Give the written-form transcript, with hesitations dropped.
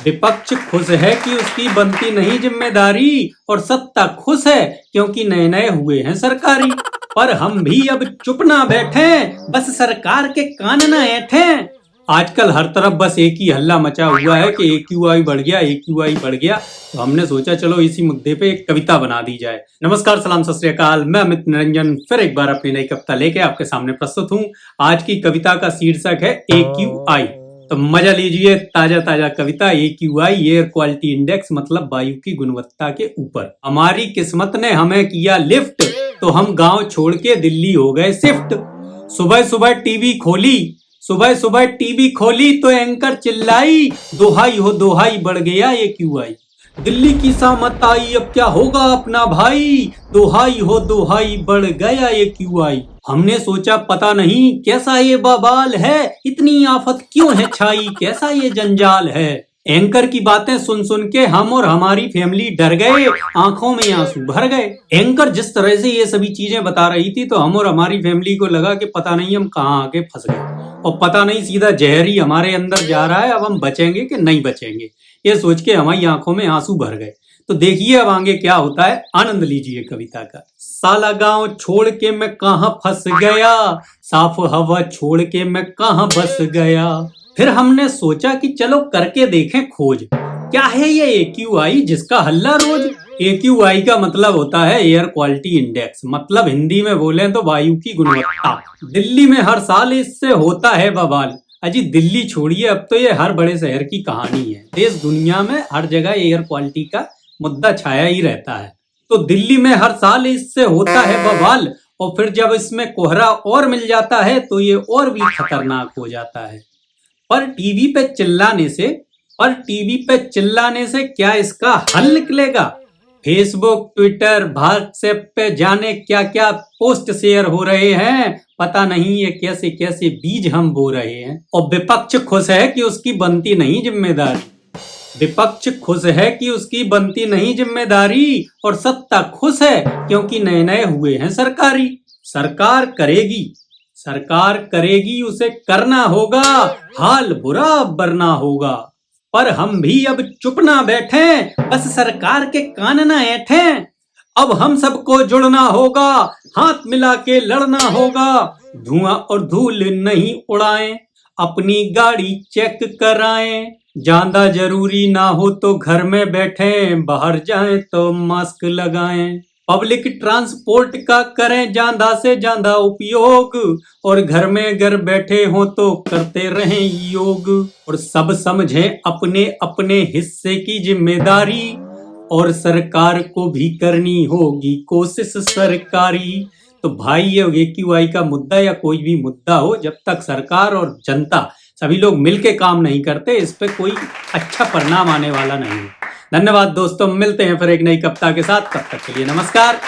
विपक्ष खुश है कि उसकी बनती नहीं जिम्मेदारी और सत्ता खुश है क्योंकि नए नए हुए हैं सरकारी। पर हम भी अब चुप ना बैठे, बस सरकार के कान ना ऐठे। आजकल हर तरफ बस एक ही हल्ला मचा हुआ है कि AQI बढ़ गया, AQI बढ़ गया। तो हमने सोचा चलो इसी मुद्दे पे एक कविता बना दी जाए। नमस्कार, सलाम, सत श्री अकाल। मैं अमित निरंजन फिर एक बार अपनी नई कविता लेके आपके सामने प्रस्तुत हूँ। आज की कविता का शीर्षक है AQI। तो मजा लीजिए, ताजा ताजा कविता। AQI एयर क्वालिटी इंडेक्स मतलब वायु की गुणवत्ता के ऊपर। हमारी किस्मत ने हमें किया लिफ्ट, तो हम गांव छोड़ के दिल्ली हो गए शिफ्ट। सुबह सुबह टीवी खोली तो एंकर चिल्लाई, दोहाई हो दोहाई बढ़ गया AQI। दिल्ली की सामत आई, अब क्या होगा अपना भाई, दोहाई हो दोहाई बढ़ गया AQI। हमने सोचा पता नहीं कैसा ये बवाल है, इतनी आफत क्यों है छाई, कैसा ये जंजाल है। एंकर की बातें सुन सुन के हम और हमारी फैमिली डर गए, आंखों में आंसू भर गए। एंकर जिस तरह से ये सभी चीजें बता रही थी तो हम और हमारी फैमिली को लगा कि पता नहीं हम कहाँ आके फंस गए और पता नहीं सीधा जहर ही हमारे अंदर जा रहा है, अब हम बचेंगे कि नहीं बचेंगे। ये सोच के हमारी आंखों में आंसू भर गए। तो देखिए अब आगे क्या होता है, आनंद लीजिए कविता का। साला गांव छोड़ के मैं कहाँ फंस गया, साफ हवा छोड़ के मैं कहाँ बस गया। फिर हमने सोचा कि चलो करके देखें खोज, क्या है ये AQI जिसका हल्ला रोज। AQI का मतलब होता है एयर क्वालिटी इंडेक्स, मतलब हिंदी में बोले तो वायु की गुणवत्ता। दिल्ली में हर साल इससे होता है बवाल। अजी दिल्ली छोड़िए, अब तो ये हर बड़े शहर की कहानी है। देश दुनिया में हर जगह एयर क्वालिटी का मुद्दा छाया ही रहता है। तो दिल्ली में हर साल इससे होता है बवाल, और फिर जब इसमें कोहरा और मिल जाता है तो ये और भी खतरनाक हो जाता है। पर टीवी चिल्लाने से क्या इसका हल निकलेगा। फेसबुक, ट्विटर, व्हाट्सएप पे जाने क्या क्या पोस्ट शेयर हो रहे हैं, पता नहीं ये कैसे कैसे बीज हम बो रहे हैं। और विपक्ष खुश है कि उसकी बनती नहीं जिम्मेदारी और सत्ता खुश है क्योंकि नए नए हुए हैं सरकारी। सरकार करेगी उसे करना होगा, हाल बुरा बरना होगा। पर हम भी अब चुप ना बैठे, बस सरकार के कान ना ऐठे। अब हम सबको जुड़ना होगा, हाथ मिला के लड़ना होगा। धुआं और धूल नहीं उड़ाएं, अपनी गाड़ी चेक कराएं। ज्यादा जरूरी ना हो तो घर में बैठें, बाहर जाएं तो मास्क लगाएं। पब्लिक ट्रांसपोर्ट का करें ज्यादा से ज्यादा उपयोग, और घर में अगर बैठे हो तो करते रहें योग। और सब समझें अपने अपने हिस्से की जिम्मेदारी, और सरकार को भी करनी होगी कोशिश सरकारी। तो भाई ये AQI का मुद्दा या कोई भी मुद्दा हो, जब तक सरकार और जनता सभी लोग मिलके काम नहीं करते, इस पे कोई अच्छा परिणाम आने वाला नहीं है। धन्यवाद दोस्तों, मिलते हैं फिर एक नई कविता के साथ। तब तक के लिए नमस्कार।